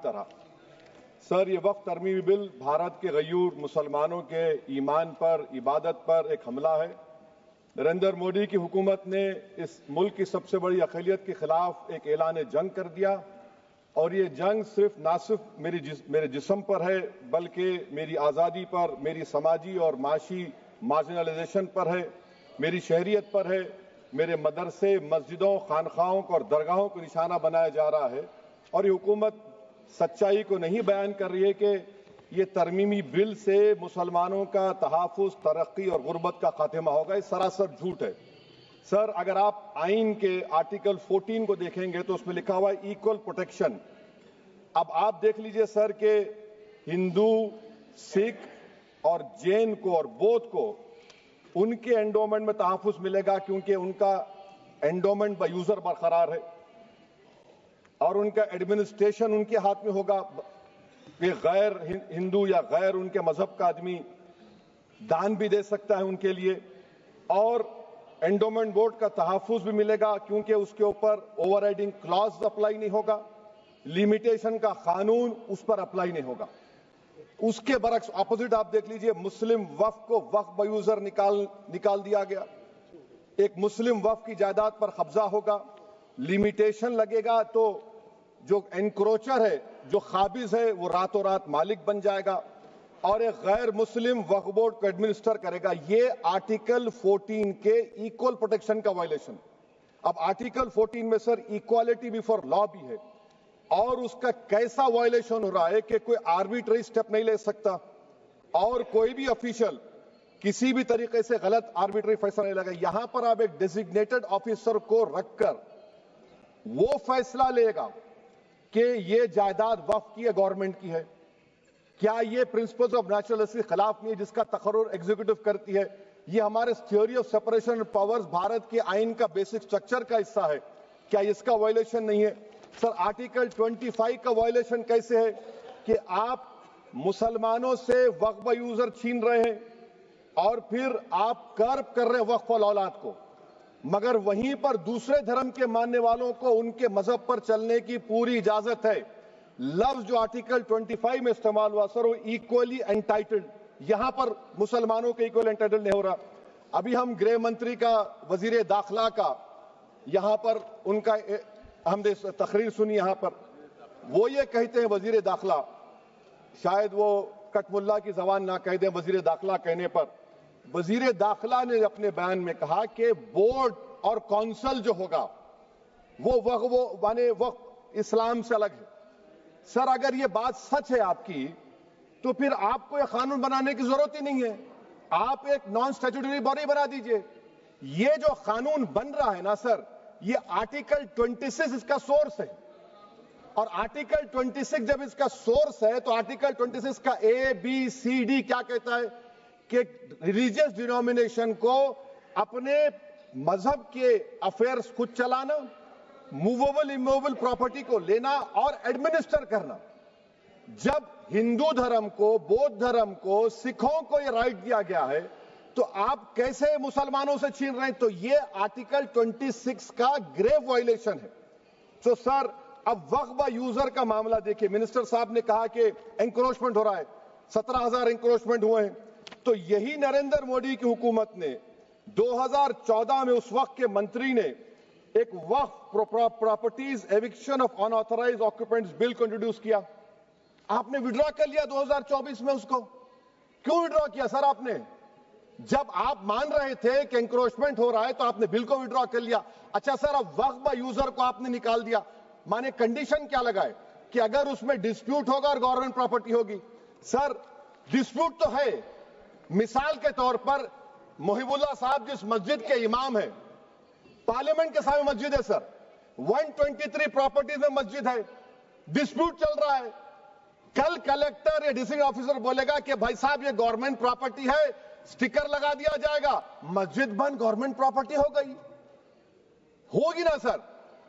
तरह। सर, ये वक्फ तरमीमी बिल भारत के गयूर मुसलमानों के ईमान पर, इबादत पर एक हमला है। नरेंद्र मोदी की हुकूमत ने इस मुल्क की सबसे बड़ी अक़लियत के खिलाफ एक ऐलान जंग कर दिया और ये जंग ना सिर्फ मेरे जिस्म पर है, बल्कि मेरी आज़ादी पर, मेरी समाजी और माशी मार्जिनलाइजेशन पर है, मेरी शहरियत पर है, मेरे मदरसे, मस्जिदों, खानखाहों और दरगाहों को निशाना बनाया जा रहा है। और ये हुकूमत सच्चाई को नहीं बयान कर रही है कि ये तरमीमी बिल से मुसलमानों का तहफ़्फ़ुज़, तरक्की और गुर्बत का खात्मा होगा। ये सरासर झूठ है। सर, अगर आप आइन के आर्टिकल 14 को देखेंगे तो उसमें लिखा हुआ है इक्वल प्रोटेक्शन। अब आप देख लीजिए सर कि हिंदू, सिख और जैन को और बौद्ध को उनके एंडोमेंट में तहफ़्फ़ुज़ मिलेगा क्योंकि उनका एंडोमेंट बाय यूजर बरकरार है और उनका एडमिनिस्ट्रेशन उनके हाथ में होगा कि गैर हिंदू या गैर उनके मजहब का आदमी दान भी दे सकता है उनके लिए, और एंडोमेंट बोर्ड का तहफ़्फ़ुज़ भी मिलेगा क्योंकि उसके ऊपर ओवरराइडिंग क्लॉज अप्लाई नहीं होगा, लिमिटेशन का कानून उस पर अप्लाई नहीं होगा। उसके बरक्स ऑपोजिट आप देख लीजिए, मुस्लिम वक्फ को वक्फ बाय यूजर निकाल दिया गया। एक मुस्लिम वक्फ की जायदाद पर कब्जा होगा, लिमिटेशन लगेगा तो जो एनक्रोचर है, जो खाबिज है, वो रातों रात मालिक बन जाएगा और एक गैर मुस्लिम वक्फ बोर्ड को एडमिनिस्टर करेगा। ये आर्टिकल 14 के इक्वल प्रोटेक्शन का वायलेशन। अब आर्टिकल 14 में सर इक्वालिटी बिफोर लॉ भी है और उसका कैसा वायलेशन हो रहा है कि कोई आर्बिट्ररी स्टेप नहीं ले सकता और कोई भी ऑफिशियल किसी भी तरीके से गलत आर्बिट्ररी फैसला नहीं लगा। यहां पर आप एक डेजिग्नेटेड ऑफिसर को रखकर वो फैसला लेगा कि ये जायदाद वक्फ की है, गवर्नमेंट की है। क्या ये प्रिंसिपल्स ऑफ नेचुरल के खिलाफ नहीं है जिसका तकर्रुर एग्जीक्यूटिव करती है? ये हमारे theory of separation of powers, Bharat के आइन का बेसिक स्ट्रक्चर का हिस्सा है। क्या इसका वायलेशन नहीं है? सर, आर्टिकल 25 का वायलेशन कैसे है कि आप मुसलमानों से वक्फ बाय यूजर छीन रहे हैं और फिर आप कर्ब कर रहे हैं वक्फ वाल औलाद को, मगर वहीं पर दूसरे धर्म के मानने वालों को उनके मजहब पर चलने की पूरी इजाजत है। लफ्ज जो आर्टिकल 25 में इस्तेमाल हुआ सर, वो इक्वली एंटाइटल्ड, यहां पर मुसलमानों के इक्वल एंटाइटल्ड नहीं हो रहा। अभी हम गृह मंत्री का, वजीर दाखिला का यहां पर उनका हमने तकरीर सुनी, यहां पर वो ये कहते हैं, वजीर दाखिला, शायद वो कटमुल्ला की जबान ना कह दें, वजीर दाखिला कहने पर वजीर दाखिला ने अपने बयान में कहा कि बोर्ड और काउंसिल जो होगा वो माने वक्फ इस्लाम से अलग है। सर, अगर ये बात सच है आपकी तो फिर आपको ये कानून बनाने की जरूरत ही नहीं है, आप एक नॉन स्टैट्यूटरी बॉडी बना दीजिए। ये जो कानून बन रहा है ना सर, ये आर्टिकल 26 इसका सोर्स है और आर्टिकल 26 जब इसका सोर्स है तो आर्टिकल 26 का ABCD क्या कहता है कि रिलीजियस डिनोमिनेशन को अपने मजहब के अफेयर्स खुद चलाना, मूवेबल इमूवेबल प्रॉपर्टी को लेना और एडमिनिस्टर करना। जब हिंदू धर्म को, बौद्ध धर्म को, सिखों को यह राइट दिया गया है तो आप कैसे मुसलमानों से छीन रहे हैं? तो ये आर्टिकल 26 का ग्रेव वायलेशन है। तो सर, अब वक्फ बाय यूजर का मामला देखिए, मिनिस्टर साहब ने कहा कि एंक्रोचमेंट हो रहा है, 17,000 एंक्रोचमेंट हुए हैं। तो यही नरेंद्र मोदी की हुकूमत ने 2014 में उस वक्त के मंत्री ने एक वक्फ properties eviction of unauthorised occupants bill को इंट्रोड्यूस किया। आपने विड्रॉ कर लिया 2024 में उसको। क्यों विड्रॉ किया सर आपने? जब आप मान रहे थे कि एंक्रोचमेंट हो रहा है तो आपने बिल को विड्रॉ कर लिया। अच्छा सर, अब वक्फ बाय यूजर को आपने निकाल दिया, माने कंडीशन क्या लगाए कि अगर उसमें डिस्प्यूट होगा और गवर्नमेंट प्रॉपर्टी होगी। सर, डिस्प्यूट तो है। मिसाल के तौर पर मोहिबुल्ला साहब जिस मस्जिद के इमाम है, पार्लियामेंट के सामने मस्जिद है सर, 123 प्रॉपर्टीज में मस्जिद है, डिस्प्यूट चल रहा है। कल कलेक्टर या डिस्ट्रिक्ट ऑफिसर बोलेगा कि भाई साहब ये गवर्नमेंट प्रॉपर्टी है, स्टिकर लगा दिया जाएगा, मस्जिद बंद, गवर्नमेंट प्रॉपर्टी हो गई, होगी ना सर?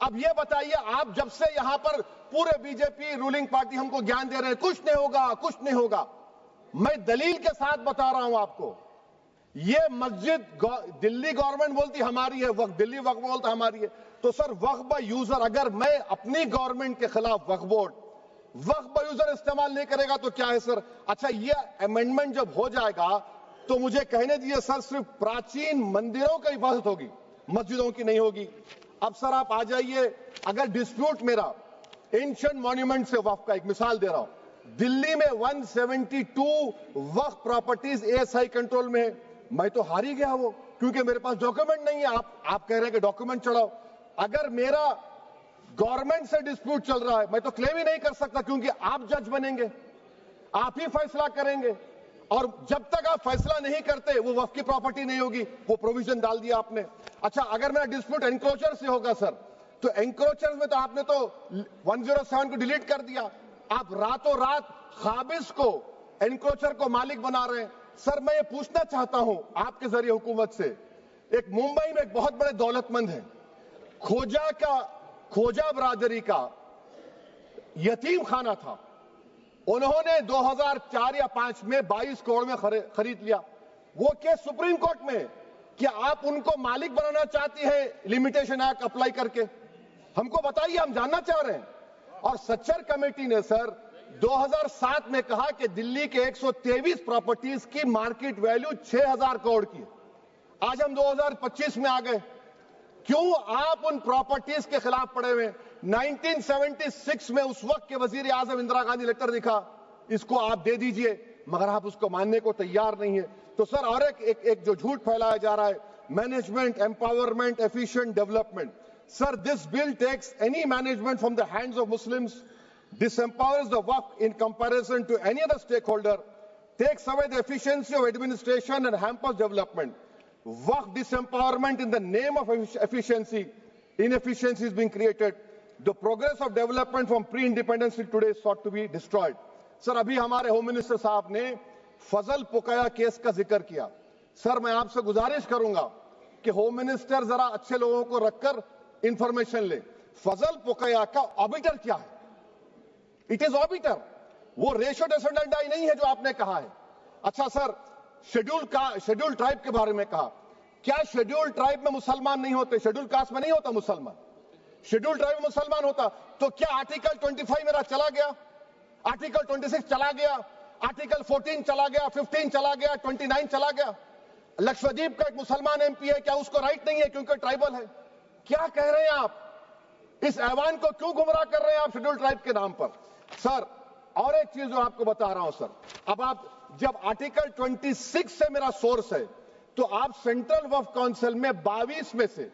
अब ये बताइए, आप जब से यहां पर पूरे बीजेपी रूलिंग पार्टी हमको ज्ञान दे रहे हैं कुछ नहीं होगा, कुछ नहीं होगा, मैं दलील के साथ बता रहा हूं आपको। ये मस्जिद दिल्ली गवर्नमेंट बोलती हमारी है, वक्फ दिल्ली वक्फ बोलता हमारी है। तो सर, वक्फ बाय यूजर, अगर मैं अपनी गवर्नमेंट के खिलाफ वक्फ बोर्ड वक्फ यूजर इस्तेमाल नहीं करेगा तो क्या है सर? अच्छा, ये अमेंडमेंट जब हो जाएगा तो मुझे कहने दीजिए सर, सिर्फ प्राचीन मंदिरों की इबादत होगी, मस्जिदों की नहीं होगी। अब सर आप आ जाइए, अगर डिस्प्यूट मेरा एंशिएंट मॉन्यूमेंट से वक्फ का, एक मिसाल दे रहा हूं, दिल्ली में 172 वक्फ प्रॉपर्टीज एएसआई कंट्रोल में है। मैं तो हार ही गया वो, क्योंकि मेरे पास डॉक्यूमेंट नहीं है। आप कह रहे हैं कि डॉक्यूमेंट चढ़ाओ। अगर मेरा गवर्नमेंट से डिस्प्यूट चल रहा है, मैं तो क्लेम ही नहीं कर सकता, क्योंकि आप जज बनेंगे, आप ही फैसला करेंगे, और जब तक आप फैसला नहीं करते वो वक्फ की प्रॉपर्टी नहीं होगी। वो प्रोविजन डाल दिया आपने। अच्छा, अगर मेरा डिस्प्यूट एनक्रोचर से होगा सर, तो एनक्रोचर में तो आपने तो 107 को डिलीट कर दिया। आप रातों रात खाबिज को, एनक्रोचर को मालिक बना रहे हैं। सर मैं ये पूछना चाहता हूं आपके जरिए हुकूमत से, एक मुंबई में एक बहुत बड़े दौलतमंद है, खोजा बरादरी का यतीम खाना था, उन्होंने 2004 या 5 में 22 करोड़ में खरीद लिया। वो केस सुप्रीम कोर्ट में, कि आप उनको मालिक बनाना चाहती है लिमिटेशन एक्ट अप्लाई करके? हमको बताइए, हम जानना चाह रहे हैं। और सच्चर कमेटी ने सर 2007 में कहा कि दिल्ली के 123 प्रॉपर्टीज की मार्केट वैल्यू 6000 करोड़ की। आज हम 2025 में आ गए, क्यों आप उन प्रॉपर्टीज के खिलाफ पड़े हुए? 1976 में उस वक्त के वजीर आजम इंदिरा गांधी लेटर लिखा, इसको आप दे दीजिए, मगर आप उसको मानने को तैयार नहीं है। तो सर और एक जो झूठ फैलाया जा रहा है, management empowerment efficient development. Sir, this bill takes any management from the hands of Muslims, disempowers the waqf in comparison to any other stakeholder, takes away the efficiency of administration and hampers development. Waqf disempowerment in the name of efficiency, inefficiency is being created. The progress of development from pre-independence till today is sought to be destroyed. Sir, अभी हमारे home minister साहब ने फजल पुकाया case का जिक्र किया। Sir, मैं आपसे गुजारिश करूंगा कि होम मिनिस्टर जरा अच्छे लोगों को रखकर इंफॉर्मेशन ले। फजल पुकाया का ऑबिटर क्या है? इट इज ऑबिटर, वो रेशियो डिसेंडेंटाई नहीं है जो आपने कहा है। अच्छा सर, शेड्यूल ट्राइब के बारे में कहा, क्या शेड्यूल ट्राइब में मुसलमान नहीं होते? शेड्यूल कास्ट में नहीं होता मुसलमान, शेड्यूल ट्राइब में मुसलमान होता। तो क्या आर्टिकल 25 मेरा चला गया, आर्टिकल 26 चला गया, आर्टिकल 14 चला गया, 15 चला गया, 29 चला गया? लक्षद्वीप का एक मुसलमान एमपी है, क्या उसको राइट नहीं है क्योंकि ट्राइबल है? क्या कह रहे हैं आप? इस ऐवान को क्यों गुमराह कर रहे हैं आप शेड्यूल ट्राइब के नाम पर? सर, और एक चीज जो आपको बता रहा हूं सर, अब आप जब आर्टिकल 26 से मेरा सोर्स है, तो आप सेंट्रल वक्फ काउंसिल में 22 में से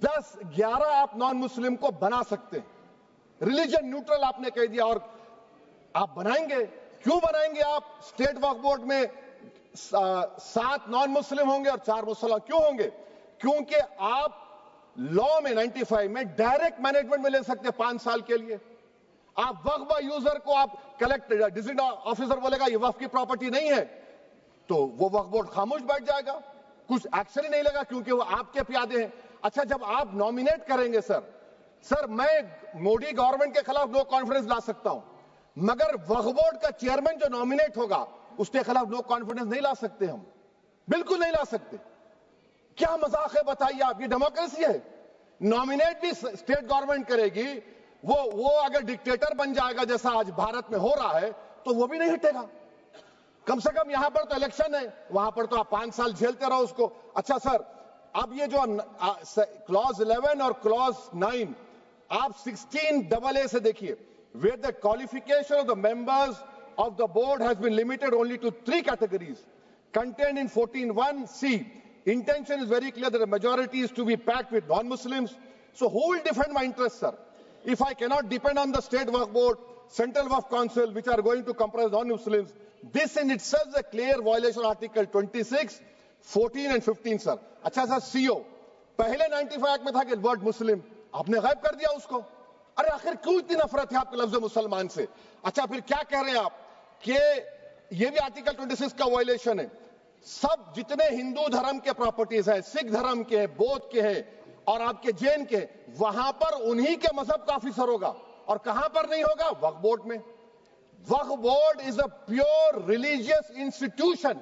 10-11 आप नॉन मुस्लिम को बना सकते हैं। रिलीजन न्यूट्रल आपने कह दिया, और आप बनाएंगे, क्यों बनाएंगे आप? स्टेट वक्फ बोर्ड में 7 नॉन मुस्लिम होंगे और 4 मुसलमान क्यों होंगे? क्योंकि आप लॉ में 95 में डायरेक्ट मैनेजमेंट में ले सकते हैं 5 साल के लिए। आप वक्फ यूजर को आप कलेक्टर डिस्ट्रिक्ट ऑफिसर बोलेगा ये वक्फ की प्रॉपर्टी नहीं है, तो वो वक्फ बोर्ड खामोश बैठ जाएगा, कुछ एक्शन ही नहीं लगा, क्योंकि वो आपके प्यादे हैं। अच्छा, जब आप नॉमिनेट करेंगे सर मैं मोदी गवर्नमेंट के खिलाफ नो कॉन्फिडेंस ला सकता हूं, मगर वक्फ बोर्ड का चेयरमैन जो नॉमिनेट होगा उसके खिलाफ नो कॉन्फिडेंस नहीं ला सकते, हम बिल्कुल नहीं ला सकते। क्या मजाक है बताइए आप? ये डेमोक्रेसी है। नॉमिनेट भी स्टेट गवर्नमेंट करेगी, वो अगर डिक्टेटर बन जाएगा जैसा आज भारत में हो रहा है, तो वो भी नहीं हटेगा। कम से कम यहां पर तो इलेक्शन है, वहां पर तो आप 5 साल झेलते रहो उसको। अच्छा सर, अब ये जो क्लॉज 11 और क्लॉज 9 आप 16AA से देखिए, where the qualification of the members of the board has been limited only to 3 categories contained in 14(1)(c). Intention is very clear that the majority is to be packed with non-Muslims. So who will defend my interests, sir? If I cannot depend on the state waqf board, central waqf council, which are going to comprise non-Muslims, this in itself is a clear violation of Article 26, 14 and 15, sir. अच्छा sir, CO पहले 95 act में था कि word मुस्लिम, आपने गायब कर दिया उसको। अरे आखिर क्यों इतनी नफरत है आपके लफ्ज मुसलमान से? अच्छा, फिर क्या कह रहे हैं आप कि ये भी आर्टिकल 26 का वायलेशन है? सब जितने हिंदू धर्म के प्रॉपर्टीज हैं, सिख धर्म के हैं, बौद्ध के हैं और आपके जैन के, वहां पर उन्हीं के मजहब का ऑफिसर होगा, और कहां पर नहीं होगा? वक्फ बोर्ड में। वक्फ board is a pure religious institution,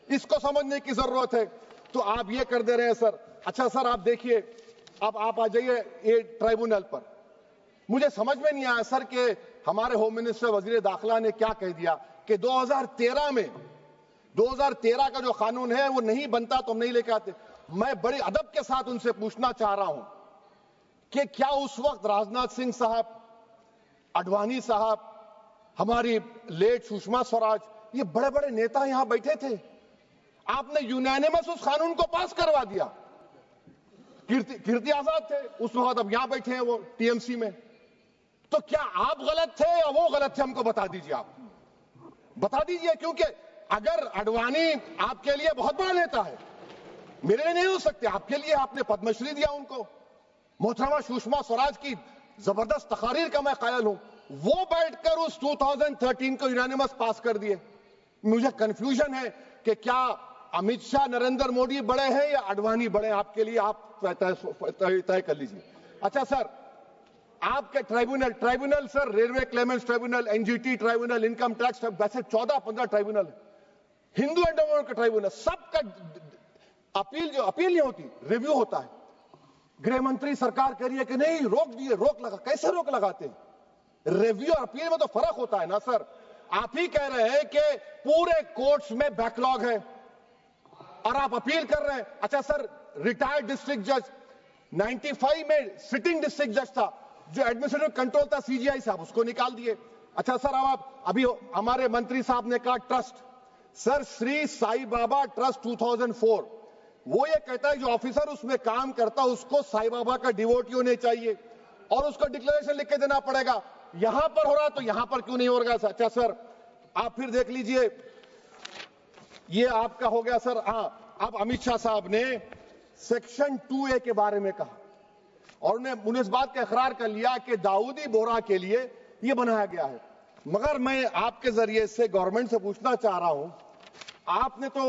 इसको समझने की जरूरत है। तो आप ये कर दे रहे हैं सर। अच्छा सर, आप देखिए, अब आप आ जाइए ये ट्राइब्यूनल पर। मुझे समझ में नहीं आया सर कि हमारे होम मिनिस्टर वजीर दाखिला ने क्या कह दिया कि 2013 का जो कानून है वो नहीं बनता तो हम नहीं लेके आते। मैं बड़े अदब के साथ उनसे पूछना चाह रहा हूं कि क्या उस वक्त राजनाथ सिंह साहब, आडवाणी साहब, हमारी लेट सुषमा स्वराज, ये बड़े बड़े नेता यहां बैठे थे? आपने यूनानिमस उस कानून को पास करवा दिया। कीर्ति आजाद थे उस वक्त, अब यहां बैठे हैं वो टीएमसी में। तो क्या आप गलत थे या वो गलत थे? हमको बता दीजिए, आप बता दीजिए। क्योंकि अगर आडवाणी आपके लिए बहुत बड़ा नेता है, मेरे लिए नहीं हो सकते, आपके लिए आपने पद्मश्री दिया उनको। मोहतरमा सुषमा स्वराज की जबरदस्त तकारीर का मैं कायल हूं, वो बैठकर उस 2013 को यूनानिमस पास कर दिए। मुझे कंफ्यूजन है कि क्या अमित शाह, नरेंद्र मोदी बड़े हैं या आडवाणी बड़े? आपके लिए आप तय कर लीजिए। अच्छा सर, आपके tribunal sir, railway Clements tribunal, NGT tribunal, income tax, वैसे 14-15 ट्राइब्यूनल है, हिंदू एंडोमेंट का ट्राइब्यूनल, सबका अपील नहीं होती, रिव्यू होता है। गृह मंत्री सरकार कह रही है कि नहीं, रोक दिए, रोक लगा। कैसे रोक लगाते हैं? रिव्यू और अपील में तो फर्क होता है ना सर। आप ही कह रहे हैं कि पूरे कोर्ट्स में बैकलॉग है और आप अपील कर रहे हैं। अच्छा सर, रिटायर्ड डिस्ट्रिक्ट जज 95 में सिटिंग डिस्ट्रिक्ट जज था, जो एडमिनिस्ट्रेटिव कंट्रोल था सीजीआई साहब, उसको निकाल दिए। अच्छा सर, अब आप अभी हमारे मंत्री साहब ने कहा trust, sir Shri Sai Baba trust 2004, वो ये कहता है जो ऑफिसर उसमें काम करता उसको साई बाबा का डिवोटी होने चाहिए और उसको डिक्लेरेशन लिख के देना पड़ेगा। यहां पर हो रहा तो यहां पर क्यों नहीं हो रहा? अच्छा सर, आप फिर देख लीजिए, ये आपका हो गया सर। हाँ, अब अमित शाह साहब ने सेक्शन 2A के बारे में कहा और उन्होंने इस बात का इकरार कर लिया कि दाऊदी बोहरा के लिए यह बनाया गया है। मगर मैं आपके जरिए से गवर्नमेंट से पूछना चाह रहा हूं, आपने तो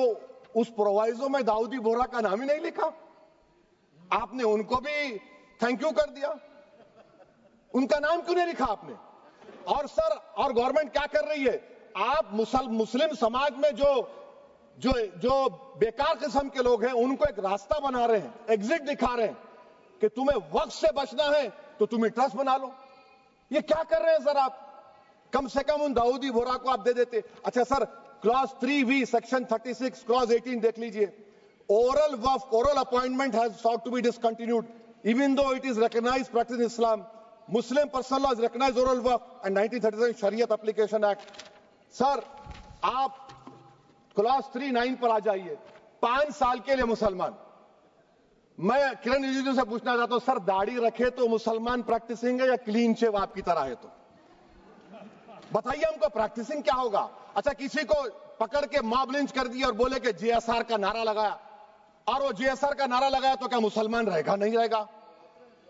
उस प्रोवाइजो में दाऊदी बोहरा का नाम ही नहीं लिखा, आपने उनको भी थैंक यू कर दिया, उनका नाम क्यों नहीं लिखा आपने? और सर, और गवर्नमेंट क्या कर रही है? आप मुस्लिम समाज में जो बेकार किस्म के लोग हैं उनको एक रास्ता बना रहे हैं, एग्जिट दिखा रहे हैं कि तुम्हें वक्त से बचना है तो तुम्हें ट्रस्ट बना लो। ये क्या कर रहे हैं सर आप? कम से कम उन दाऊदी बोहरा को आप दे देते। अच्छा sir, clause 3V section 36 clause 18 देख लीजिए, oral Waqf, oral appointment has sought to be discontinued even though it is recognized practice in Islam. Muslim personal law has recognized oral waqf and 1937 Shariat Application Act. Sir, आप clause 39 पर आ जाइए, 5 साल के लिए मुसलमान। मैं किरण रिजिजू से पूछना चाहता हूं, सर दाढ़ी रखे तो मुसलमान प्रैक्टिसिंग है या क्लीन शेव आपकी तरह है? तो बताइए हमको, प्रैक्टिसिंग क्या होगा? अच्छा, किसी को पकड़ के मॉब लिंच कर दिया और बोले कि जेएसआर का नारा लगाया, और वो जेएसआर का नारा लगाया तो क्या मुसलमान रहेगा? नहीं रहेगा।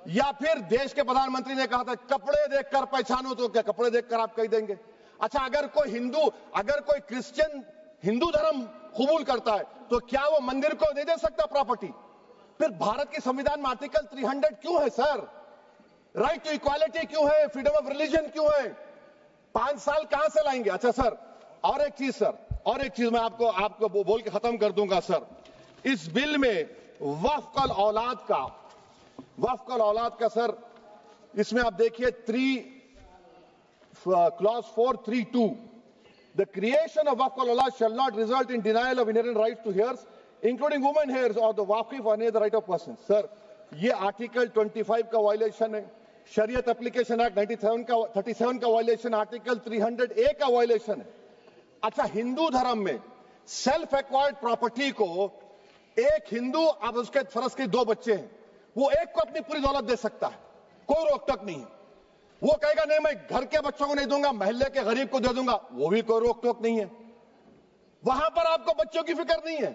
या फिर देश के प्रधानमंत्री ने कहा था कपड़े देखकर पहचानो, तो क्या कपड़े देखकर आप कह देंगे? अच्छा, अगर कोई क्रिश्चियन हिंदू धर्म कबूल करता है तो क्या वो मंदिर को नहीं दे सकता प्रॉपर्टी? फिर भारत के संविधान में आर्टिकल 300 क्यों है सर? राइट टू इक्वालिटी क्यों है? फ्रीडम ऑफ रिलीजन क्यों है? 5 साल कहां से लाएंगे? अच्छा सर, और एक चीज सर, और एक चीज मैं आपको बोल के खत्म कर दूंगा सर। इस बिल में वक्फ औलाद का सर, इसमें आप देखिए clause 432, the creation of waqf aulad shall not result in denial of inherent rights to heirs including women heirs और the waqif on the right of person. Sir, ये आर्टिकल 25 का वायलेशन है, शरीयत एप्लीकेशन एक्ट 37 का वायलेशन, आर्टिकल 300A का violation है। अच्छा, हिंदू धर्म में सेल्फ एक्वायर्ड प्रॉपर्टी को एक हिंदू, अब उसके फर्ज के 2 बच्चे हैं, वो एक को अपनी पूरी दौलत दे सकता है, कोई रोक टोक नहीं है। वो कहेगा नहीं मैं घर के बच्चों को नहीं दूंगा, मोहल्ले के गरीब को दे दूंगा, वो भी कोई रोक टोक नहीं है। वहां पर आपको बच्चों की फिक्र नहीं है।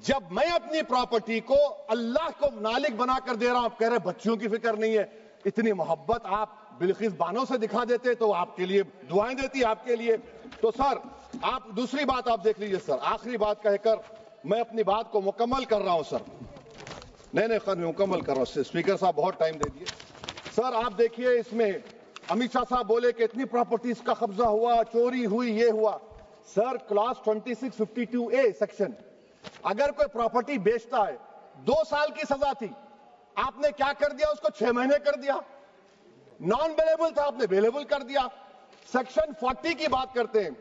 जब मैं अपनी प्रॉपर्टी को अल्लाह को मालिक बनाकर दे रहा हूं, आप कह रहे बच्चों की फिक्र नहीं है। इतनी मोहब्बत आप बिल्किस बानो से दिखा देते तो आपके लिए दुआएं देती आपके लिए। तो सर, आप दूसरी बात आप देख लीजिए सर, आखिरी बात कहकर मैं अपनी बात को मुकम्मल कर रहा हूं सर। नहीं मुकम्मल कर रहा हूं, स्पीकर साहब बहुत टाइम दे दिए। सर आप देखिए, इसमें अमित शाह साहब बोले कि इतनी प्रॉपर्टीज का कब्जा हुआ, चोरी हुई, ये हुआ। सर, क्लॉज 2652A सेक्शन, अगर कोई प्रॉपर्टी बेचता है, 2 साल की सजा थी, आपने क्या कर दिया? उसको 6 महीने कर दिया। नॉन बेलेबल था, आपने बेलेबल कर दिया। सेक्शन 40 की बात करते हैं।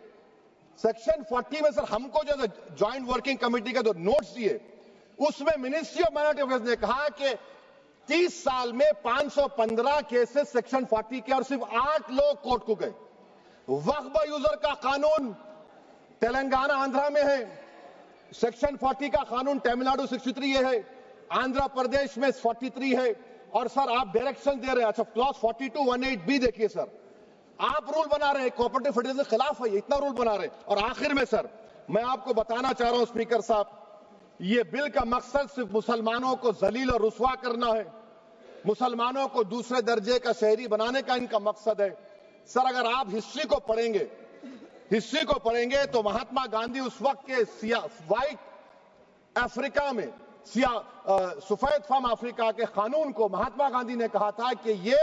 सेक्शन 40 में सर हमको जो ज्वाइंट वर्किंग कमेटी का जो नोट्स दिए, उसमें मिनिस्ट्री ऑफ माइनॉरिटी अफेयर्स ने कहा कि 30 साल में 515 केसेस सेक्शन 40 के और सिर्फ 8 लोग कोर्ट को गए। वक्फ यूजर का कानून तेलंगाना आंध्रा में है, सेक्शन 40 का कानून तमिलनाडु 63 है, आंध्र प्रदेश में 43 है। और सर आप डायरेक्शन दे रहे हैं, अच्छा क्लॉज 4218B देखिए सर, आप रूल बना रहे हैं, कोऑपरेटिव फेडरलिज्म के खिलाफ है, इतना रूल बना रहे हैं। और आखिर में सर मैं आपको बताना चाह रहा हूं स्पीकर साहब, ये बिल का मकसद सिर्फ मुसलमानों को जलील और रुस्वा करना है, मुसलमानों को दूसरे दर्जे का शहरी बनाने का इनका मकसद है। सर अगर आप हिस्ट्री को पढ़ेंगे तो महात्मा गांधी उस वक्त के व्हाइट अफ्रीका में सफेद फार्म अफ्रीका के कानून को महात्मा गांधी ने कहा था कि ये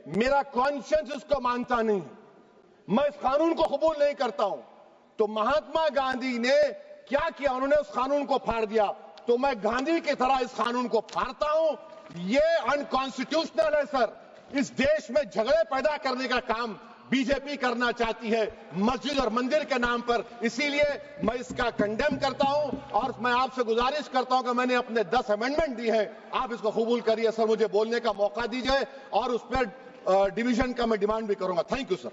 मेरा कॉन्शियंस इसको मानता नहीं है, मैं इस कानून को कबूल नहीं करता हूं। तो महात्मा गांधी ने क्या किया, उन्होंने उस कानून को फाड़ दिया। तो मैं गांधी की तरह इस कानून को फाड़ता हूं। ये अनकॉन्स्टिट्यूशनल है सर। इस देश में झगड़े पैदा करने का काम बीजेपी करना चाहती है मस्जिद और मंदिर के नाम पर, इसीलिए मैं इसका कंडेम करता हूं। और मैं आपसे गुजारिश करता हूं कि मैंने अपने 10 अमेंडमेंट दी है, आप इसको कबूल करिए सर, मुझे बोलने का मौका दीजिए और उस पर डिवीजन का मैं डिमांड भी करूंगा। Thank you sir.